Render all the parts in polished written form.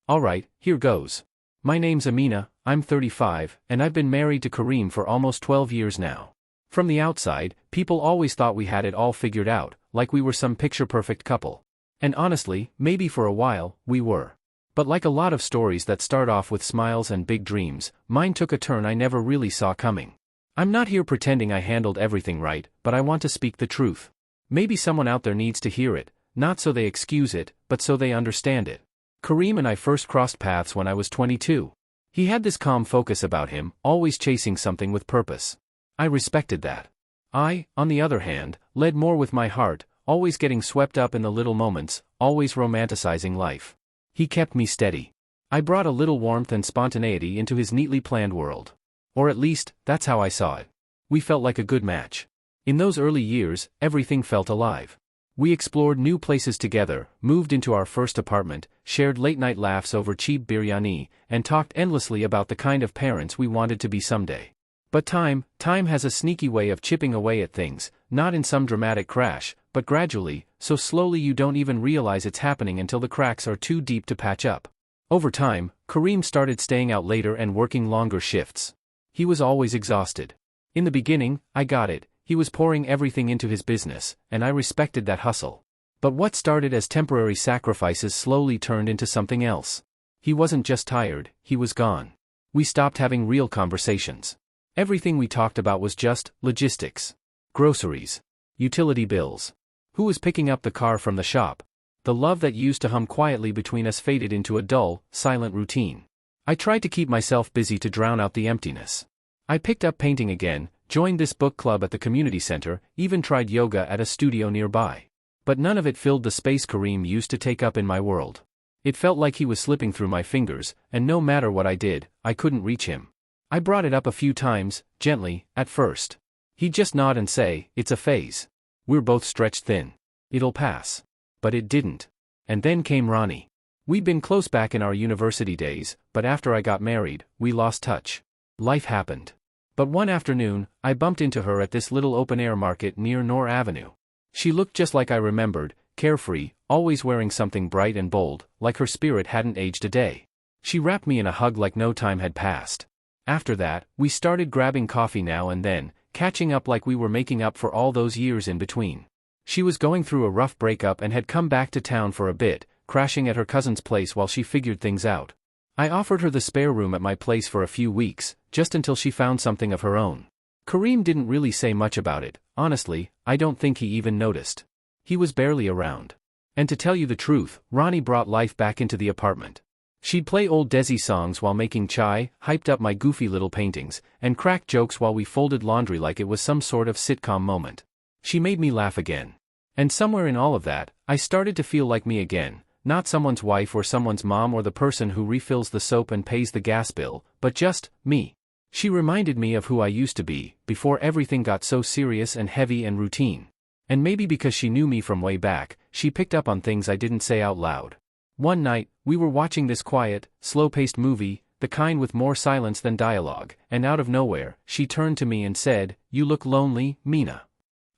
Alright, here goes. My name's Amina, I'm 35, and I've been married to Kareem for almost 12 years now. From the outside, people always thought we had it all figured out, like we were some picture-perfect couple. And honestly, maybe for a while, we were. But like a lot of stories that start off with smiles and big dreams, mine took a turn I never really saw coming. I'm not here pretending I handled everything right, but I want to speak the truth. Maybe someone out there needs to hear it, not so they excuse it, but so they understand it. Kareem and I first crossed paths when I was 22. He had this calm focus about him, always chasing something with purpose. I respected that. I, on the other hand, led more with my heart, always getting swept up in the little moments, always romanticizing life. He kept me steady. I brought a little warmth and spontaneity into his neatly planned world. Or at least, that's how I saw it. We felt like a good match. In those early years, everything felt alive. We explored new places together, moved into our first apartment, shared late-night laughs over cheap biryani, and talked endlessly about the kind of parents we wanted to be someday. But time has a sneaky way of chipping away at things, not in some dramatic crash, but gradually, so slowly you don't even realize it's happening until the cracks are too deep to patch up. Over time, Kareem started staying out later and working longer shifts. He was always exhausted. In the beginning, I got it. He was pouring everything into his business, and I respected that hustle. But what started as temporary sacrifices slowly turned into something else. He wasn't just tired, he was gone. We stopped having real conversations. Everything we talked about was just logistics. Groceries. Utility bills. Who was picking up the car from the shop? The love that used to hum quietly between us faded into a dull, silent routine. I tried to keep myself busy to drown out the emptiness. I picked up painting again, joined this book club at the community center, even tried yoga at a studio nearby. But none of it filled the space Kareem used to take up in my world. It felt like he was slipping through my fingers, and no matter what I did, I couldn't reach him. I brought it up a few times, gently, at first. He'd just nod and say, "It's a phase. We're both stretched thin. It'll pass." But it didn't. And then came Ronnie. We'd been close back in our university days, but after I got married, we lost touch. Life happened. But one afternoon, I bumped into her at this little open-air market near Noor Avenue. She looked just like I remembered, carefree, always wearing something bright and bold, like her spirit hadn't aged a day. She wrapped me in a hug like no time had passed. After that, we started grabbing coffee now and then, catching up like we were making up for all those years in between. She was going through a rough breakup and had come back to town for a bit, crashing at her cousin's place while she figured things out. I offered her the spare room at my place for a few weeks, just until she found something of her own. Kareem didn't really say much about it, honestly, I don't think he even noticed. He was barely around. And to tell you the truth, Ronnie brought life back into the apartment. She'd play old Desi songs while making chai, hyped up my goofy little paintings, and cracked jokes while we folded laundry like it was some sort of sitcom moment. She made me laugh again. And somewhere in all of that, I started to feel like me again. Not someone's wife or someone's mom or the person who refills the soap and pays the gas bill, but just me. She reminded me of who I used to be, before everything got so serious and heavy and routine. And maybe because she knew me from way back, she picked up on things I didn't say out loud. One night, we were watching this quiet, slow-paced movie, the kind with more silence than dialogue, and out of nowhere, she turned to me and said, "You look lonely, Mina."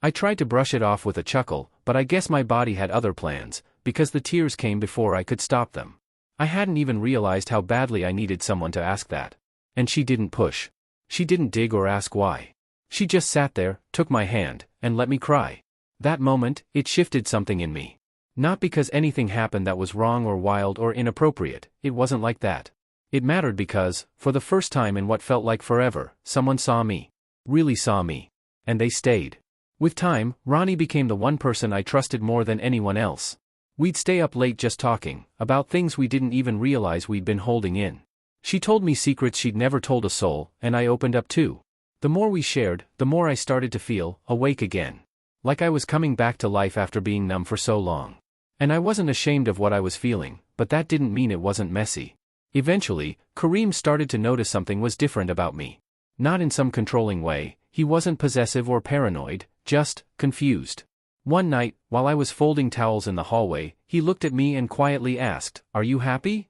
I tried to brush it off with a chuckle, but I guess my body had other plans, because the tears came before I could stop them. I hadn't even realized how badly I needed someone to ask that. And she didn't push. She didn't dig or ask why. She just sat there, took my hand, and let me cry. That moment, it shifted something in me. Not because anything happened that was wrong or wild or inappropriate, it wasn't like that. It mattered because, for the first time in what felt like forever, someone saw me. Really saw me. And they stayed. With time, Ronnie became the one person I trusted more than anyone else. We'd stay up late just talking, about things we didn't even realize we'd been holding in. She told me secrets she'd never told a soul, and I opened up too. The more we shared, the more I started to feel awake again. Like I was coming back to life after being numb for so long. And I wasn't ashamed of what I was feeling, but that didn't mean it wasn't messy. Eventually, Kareem started to notice something was different about me. Not in some controlling way, he wasn't possessive or paranoid, just confused. One night, while I was folding towels in the hallway, he looked at me and quietly asked, "Are you happy?"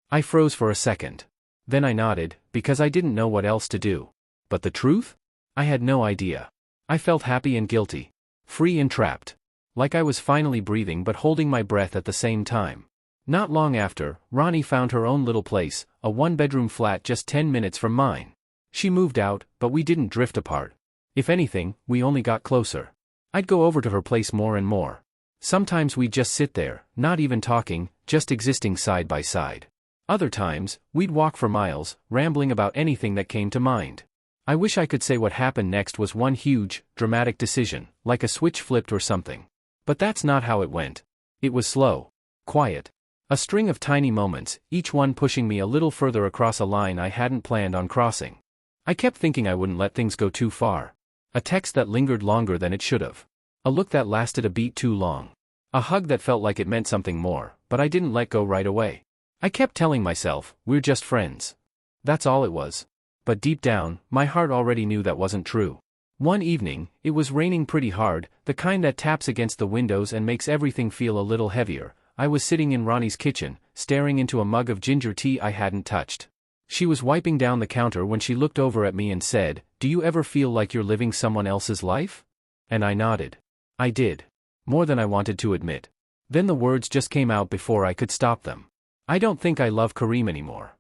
I froze for a second. Then I nodded, because I didn't know what else to do. But the truth? I had no idea. I felt happy and guilty. Free and trapped. Like I was finally breathing but holding my breath at the same time. Not long after, Ronnie found her own little place, a one-bedroom flat just 10 minutes from mine. She moved out, but we didn't drift apart. If anything, we only got closer. I'd go over to her place more and more. Sometimes we'd just sit there, not even talking, just existing side by side. Other times, we'd walk for miles, rambling about anything that came to mind. I wish I could say what happened next was one huge, dramatic decision, like a switch flipped or something. But that's not how it went. It was slow. Quiet. A string of tiny moments, each one pushing me a little further across a line I hadn't planned on crossing. I kept thinking I wouldn't let things go too far. A text that lingered longer than it should have. A look that lasted a beat too long. A hug that felt like it meant something more, but I didn't let go right away. I kept telling myself, we're just friends. That's all it was. But deep down, my heart already knew that wasn't true. One evening, it was raining pretty hard, the kind that taps against the windows and makes everything feel a little heavier. I was sitting in Ronnie's kitchen, staring into a mug of ginger tea I hadn't touched. She was wiping down the counter when she looked over at me and said, "Do you ever feel like you're living someone else's life?" And I nodded. I did. More than I wanted to admit. Then the words just came out before I could stop them. I don't think I love Kareem anymore.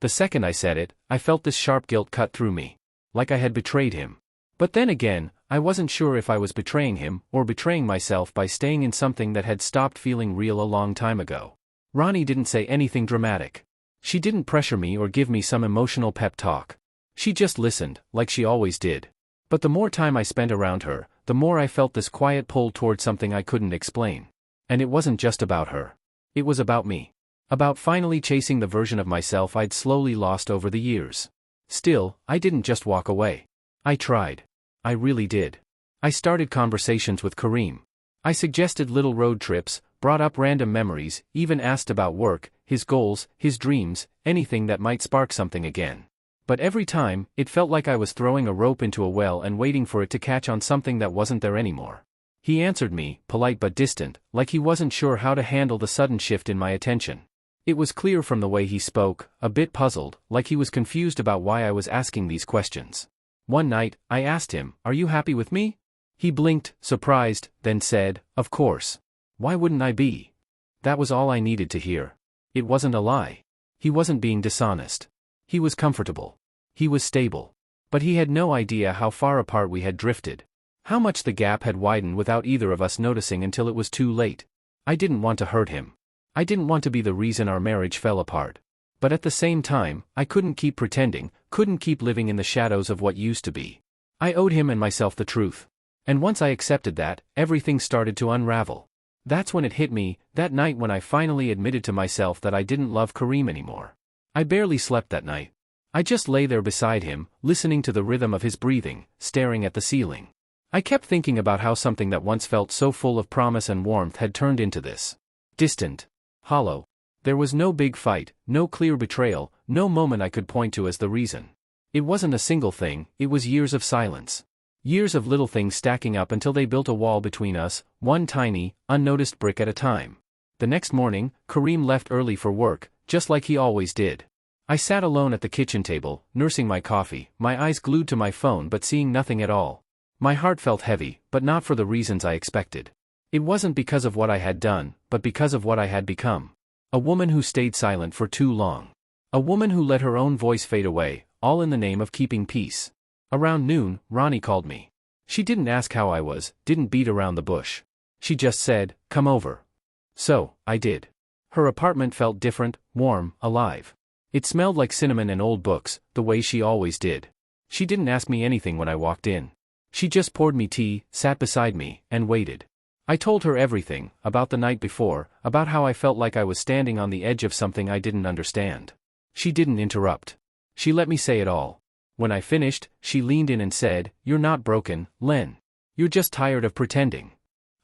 The second I said it, I felt this sharp guilt cut through me. Like I had betrayed him. But then again, I wasn't sure if I was betraying him or betraying myself by staying in something that had stopped feeling real a long time ago. Ronnie didn't say anything dramatic. She didn't pressure me or give me some emotional pep talk. She just listened, like she always did. But the more time I spent around her, the more I felt this quiet pull toward something I couldn't explain. And it wasn't just about her. It was about me. About finally chasing the version of myself I'd slowly lost over the years. Still, I didn't just walk away. I tried. I really did. I started conversations with Kareem. I suggested little road trips, brought up random memories, even asked about work, his goals, his dreams, anything that might spark something again. But every time, it felt like I was throwing a rope into a well and waiting for it to catch on something that wasn't there anymore. He answered me, polite but distant, like he wasn't sure how to handle the sudden shift in my attention. It was clear from the way he spoke, a bit puzzled, like he was confused about why I was asking these questions. One night, I asked him, "Are you happy with me?" He blinked, surprised, then said, "Of course. Why wouldn't I be?" That was all I needed to hear. It wasn't a lie. He wasn't being dishonest. He was comfortable. He was stable. But he had no idea how far apart we had drifted. How much the gap had widened without either of us noticing until it was too late. I didn't want to hurt him. I didn't want to be the reason our marriage fell apart. But at the same time, I couldn't keep pretending, couldn't keep living in the shadows of what used to be. I owed him and myself the truth. And once I accepted that, everything started to unravel. That's when it hit me, that night when I finally admitted to myself that I didn't love Kareem anymore. I barely slept that night. I just lay there beside him, listening to the rhythm of his breathing, staring at the ceiling. I kept thinking about how something that once felt so full of promise and warmth had turned into this. Distant. Hollow. There was no big fight, no clear betrayal, no moment I could point to as the reason. It wasn't a single thing, it was years of silence. Years of little things stacking up until they built a wall between us, one tiny, unnoticed brick at a time. The next morning, Kareem left early for work, just like he always did. I sat alone at the kitchen table, nursing my coffee, my eyes glued to my phone but seeing nothing at all. My heart felt heavy, but not for the reasons I expected. It wasn't because of what I had done, but because of what I had become. A woman who stayed silent for too long. A woman who let her own voice fade away, all in the name of keeping peace. Around noon, Ronnie called me. She didn't ask how I was, didn't beat around the bush. She just said, "Come over." So, I did. Her apartment felt different, warm, alive. It smelled like cinnamon and old books, the way she always did. She didn't ask me anything when I walked in. She just poured me tea, sat beside me, and waited. I told her everything, about the night before, about how I felt like I was standing on the edge of something I didn't understand. She didn't interrupt. She let me say it all. When I finished, she leaned in and said, "You're not broken, Len. You're just tired of pretending."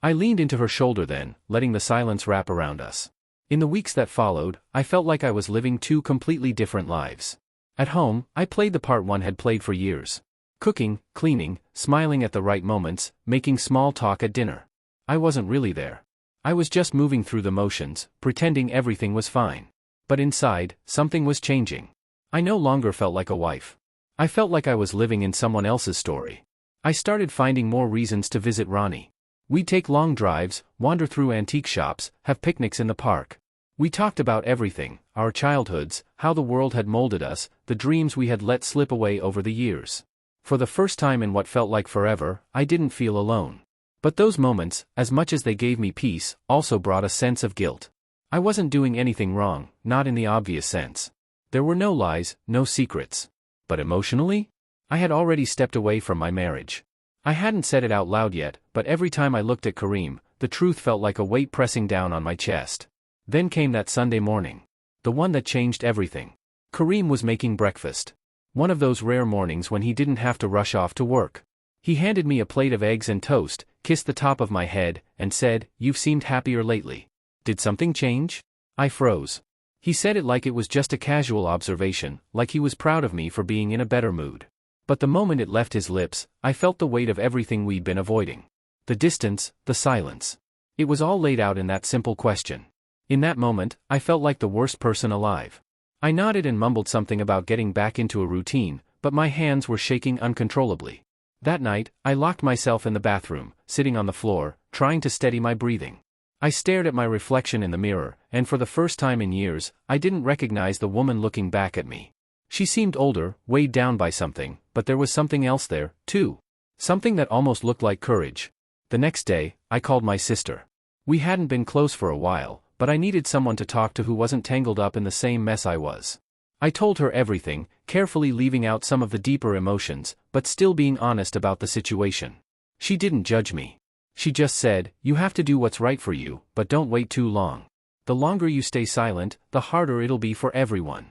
I leaned into her shoulder then, letting the silence wrap around us. In the weeks that followed, I felt like I was living two completely different lives. At home, I played the part one had played for years. Cooking, cleaning, smiling at the right moments, making small talk at dinner. I wasn't really there. I was just moving through the motions, pretending everything was fine. But inside, something was changing. I no longer felt like a wife. I felt like I was living in someone else's story. I started finding more reasons to visit Ronnie. We'd take long drives, wander through antique shops, have picnics in the park. We talked about everything, our childhoods, how the world had molded us, the dreams we had let slip away over the years. For the first time in what felt like forever, I didn't feel alone. But those moments, as much as they gave me peace, also brought a sense of guilt. I wasn't doing anything wrong, not in the obvious sense. There were no lies, no secrets. But emotionally? I had already stepped away from my marriage. I hadn't said it out loud yet, but every time I looked at Kareem, the truth felt like a weight pressing down on my chest. Then came that Sunday morning. The one that changed everything. Kareem was making breakfast. One of those rare mornings when he didn't have to rush off to work. He handed me a plate of eggs and toast, kissed the top of my head, and said, "You've seemed happier lately. Did something change?" I froze. He said it like it was just a casual observation, like he was proud of me for being in a better mood. But the moment it left his lips, I felt the weight of everything we'd been avoiding. The distance, the silence. It was all laid out in that simple question. In that moment, I felt like the worst person alive. I nodded and mumbled something about getting back into a routine, but my hands were shaking uncontrollably. That night, I locked myself in the bathroom, sitting on the floor, trying to steady my breathing. I stared at my reflection in the mirror, and for the first time in years, I didn't recognize the woman looking back at me. She seemed older, weighed down by something, but there was something else there, too. Something that almost looked like courage. The next day, I called my sister. We hadn't been close for a while, but I needed someone to talk to who wasn't tangled up in the same mess I was. I told her everything, carefully leaving out some of the deeper emotions, but still being honest about the situation. She didn't judge me. She just said, "You have to do what's right for you, but don't wait too long. The longer you stay silent, the harder it'll be for everyone."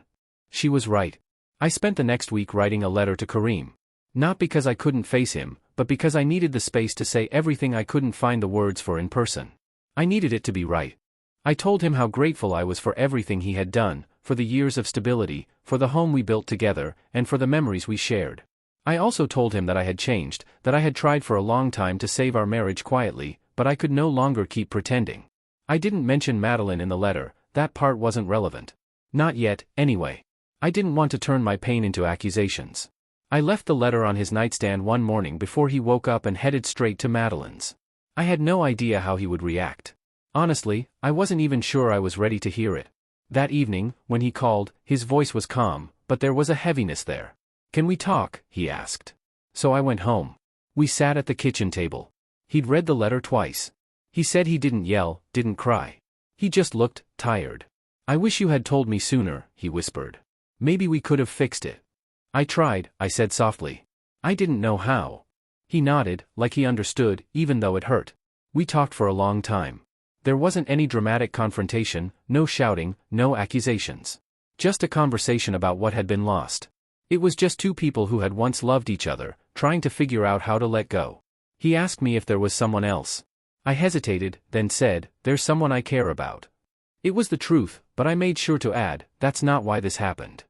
She was right. I spent the next week writing a letter to Kareem. Not because I couldn't face him, but because I needed the space to say everything I couldn't find the words for in person. I needed it to be right. I told him how grateful I was for everything he had done, for the years of stability, for the home we built together, and for the memories we shared. I also told him that I had changed, that I had tried for a long time to save our marriage quietly, but I could no longer keep pretending. I didn't mention Madeline in the letter, that part wasn't relevant. Not yet, anyway. I didn't want to turn my pain into accusations. I left the letter on his nightstand one morning before he woke up and headed straight to Madeline's. I had no idea how he would react. Honestly, I wasn't even sure I was ready to hear it. That evening, when he called, his voice was calm, but there was a heaviness there. "Can we talk?" he asked. So I went home. We sat at the kitchen table. He'd read the letter twice. He said he didn't yell, didn't cry. He just looked tired. "I wish you had told me sooner," he whispered. "Maybe we could have fixed it." "I tried," I said softly. "I didn't know how." He nodded, like he understood, even though it hurt. We talked for a long time. There wasn't any dramatic confrontation, no shouting, no accusations. Just a conversation about what had been lost. It was just two people who had once loved each other, trying to figure out how to let go. He asked me if there was someone else. I hesitated, then said, "There's someone I care about." It was the truth, but I made sure to add, "That's not why this happened."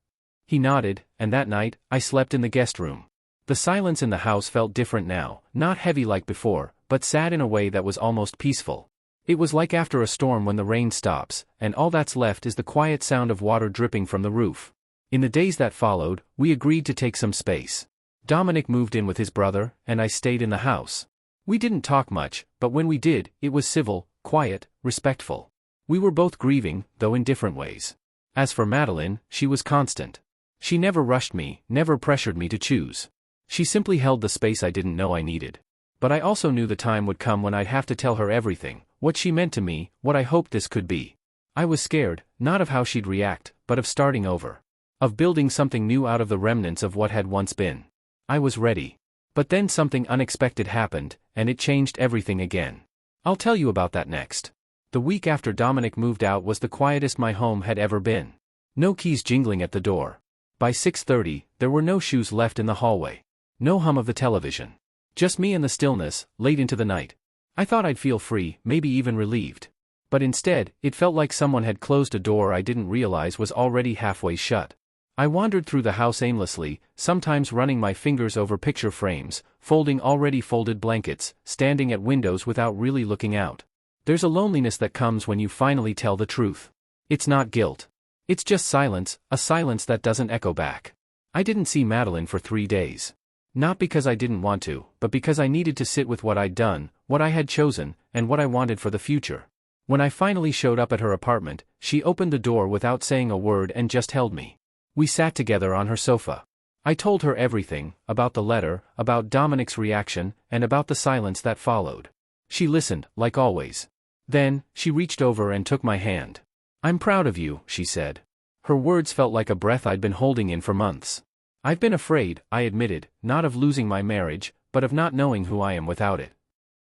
He nodded, and that night, I slept in the guest room. The silence in the house felt different now, not heavy like before, but sad in a way that was almost peaceful. It was like after a storm when the rain stops, and all that's left is the quiet sound of water dripping from the roof. In the days that followed, we agreed to take some space. Dominic moved in with his brother, and I stayed in the house. We didn't talk much, but when we did, it was civil, quiet, respectful. We were both grieving, though in different ways. As for Madeline, she was constant. She never rushed me, never pressured me to choose. She simply held the space I didn't know I needed. But I also knew the time would come when I'd have to tell her everything, what she meant to me, what I hoped this could be. I was scared, not of how she'd react, but of starting over. Of building something new out of the remnants of what had once been. I was ready. But then something unexpected happened, and it changed everything again. I'll tell you about that next. The week after Dominic moved out was the quietest my home had ever been. No keys jingling at the door. By 6:30, there were no shoes left in the hallway. No hum of the television. Just me and the stillness, late into the night. I thought I'd feel free, maybe even relieved. But instead, it felt like someone had closed a door I didn't realize was already halfway shut. I wandered through the house aimlessly, sometimes running my fingers over picture frames, folding already folded blankets, standing at windows without really looking out. There's a loneliness that comes when you finally tell the truth. It's not guilt. It's just silence, a silence that doesn't echo back. I didn't see Madeline for 3 days. Not because I didn't want to, but because I needed to sit with what I'd done, what I had chosen, and what I wanted for the future. When I finally showed up at her apartment, she opened the door without saying a word and just held me. We sat together on her sofa. I told her everything, about the letter, about Dominic's reaction, and about the silence that followed. She listened, like always. Then, she reached over and took my hand. "I'm proud of you," she said. Her words felt like a breath I'd been holding in for months. "I've been afraid," I admitted, "not of losing my marriage, but of not knowing who I am without it."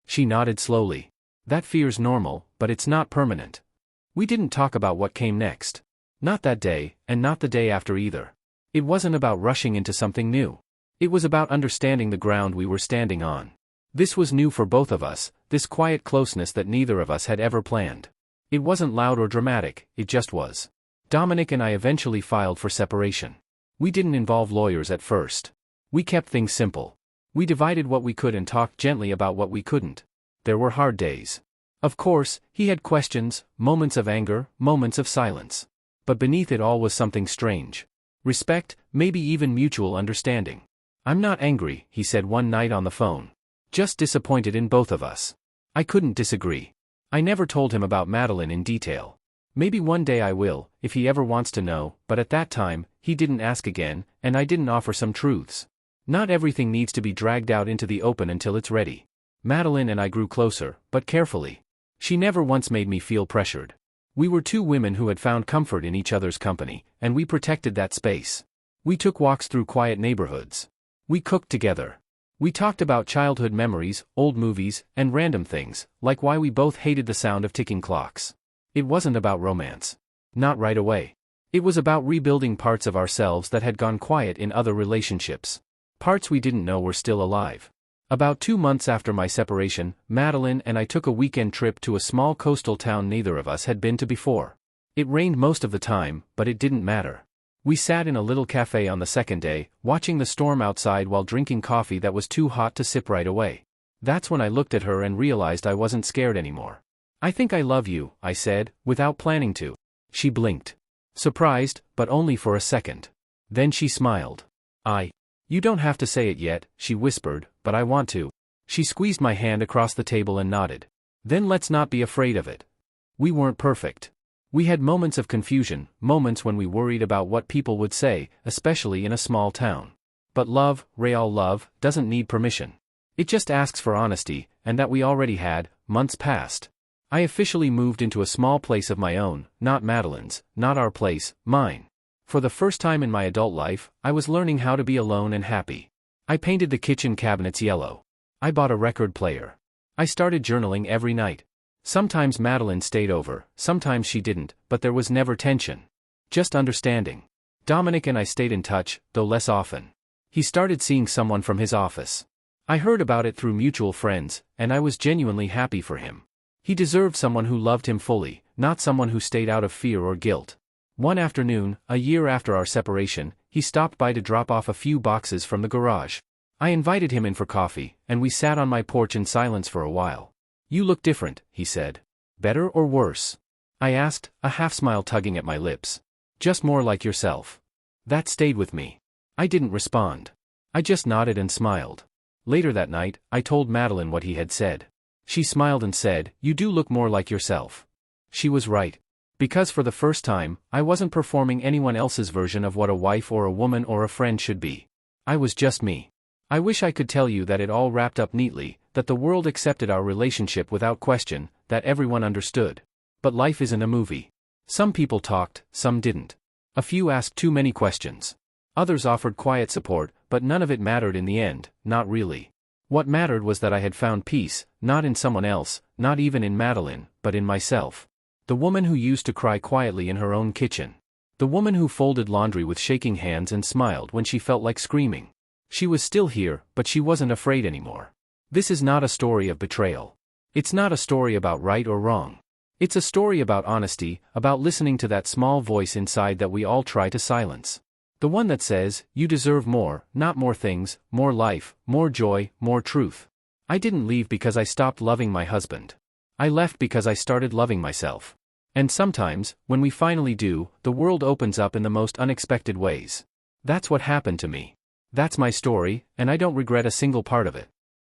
She nodded slowly. "That fear's normal, but it's not permanent." We didn't talk about what came next. Not that day, and not the day after either. It wasn't about rushing into something new. It was about understanding the ground we were standing on. This was new for both of us, this quiet closeness that neither of us had ever planned. It wasn't loud or dramatic, it just was. Dominic and I eventually filed for separation. We didn't involve lawyers at first. We kept things simple. We divided what we could and talked gently about what we couldn't. There were hard days. Of course, he had questions, moments of anger, moments of silence. But beneath it all was something strange. Respect, maybe even mutual understanding. "I'm not angry," he said one night on the phone. "Just disappointed in both of us." I couldn't disagree. I never told him about Madeline in detail. Maybe one day I will, if he ever wants to know, but at that time, he didn't ask again, and I didn't offer some truths. Not everything needs to be dragged out into the open until it's ready. Madeline and I grew closer, but carefully. She never once made me feel pressured. We were two women who had found comfort in each other's company, and we protected that space. We took walks through quiet neighborhoods. We cooked together. We talked about childhood memories, old movies, and random things, like why we both hated the sound of ticking clocks. It wasn't about romance. Not right away. It was about rebuilding parts of ourselves that had gone quiet in other relationships. Parts we didn't know were still alive. About 2 months after my separation, Madeline and I took a weekend trip to a small coastal town neither of us had been to before. It rained most of the time, but it didn't matter. We sat in a little cafe on the second day, watching the storm outside while drinking coffee that was too hot to sip right away. That's when I looked at her and realized I wasn't scared anymore. "I think I love you," I said, without planning to. She blinked. Surprised, but only for a second. Then she smiled. "You don't have to say it yet," she whispered, "but I want to." She squeezed my hand across the table and nodded. "Then let's not be afraid of it." We weren't perfect. We had moments of confusion, moments when we worried about what people would say, especially in a small town. But love, real love, doesn't need permission. It just asks for honesty, and that we already had, months past. I officially moved into a small place of my own, not Madeline's, not our place, mine. For the first time in my adult life, I was learning how to be alone and happy. I painted the kitchen cabinets yellow. I bought a record player. I started journaling every night. Sometimes Madeline stayed over, sometimes she didn't, but there was never tension. Just understanding. Dominic and I stayed in touch, though less often. He started seeing someone from his office. I heard about it through mutual friends, and I was genuinely happy for him. He deserved someone who loved him fully, not someone who stayed out of fear or guilt. One afternoon, a year after our separation, he stopped by to drop off a few boxes from the garage. I invited him in for coffee, and we sat on my porch in silence for a while. "You look different," he said. "Better or worse?" I asked, a half-smile tugging at my lips. "Just more like yourself." That stayed with me. I didn't respond. I just nodded and smiled. Later that night, I told Madeline what he had said. She smiled and said, "You do look more like yourself." She was right. Because for the first time, I wasn't performing anyone else's version of what a wife or a woman or a friend should be. I was just me. I wish I could tell you that it all wrapped up neatly, that the world accepted our relationship without question, that everyone understood. But life isn't a movie. Some people talked, some didn't. A few asked too many questions. Others offered quiet support, but none of it mattered in the end, not really. What mattered was that I had found peace, not in someone else, not even in Madeline, but in myself. The woman who used to cry quietly in her own kitchen. The woman who folded laundry with shaking hands and smiled when she felt like screaming. She was still here, but she wasn't afraid anymore. This is not a story of betrayal. It's not a story about right or wrong. It's a story about honesty, about listening to that small voice inside that we all try to silence. The one that says, "You deserve more, not more things, more life, more joy, more truth." I didn't leave because I stopped loving my husband. I left because I started loving myself. And sometimes, when we finally do, the world opens up in the most unexpected ways. That's what happened to me. That's my story, and I don't regret a single part of it.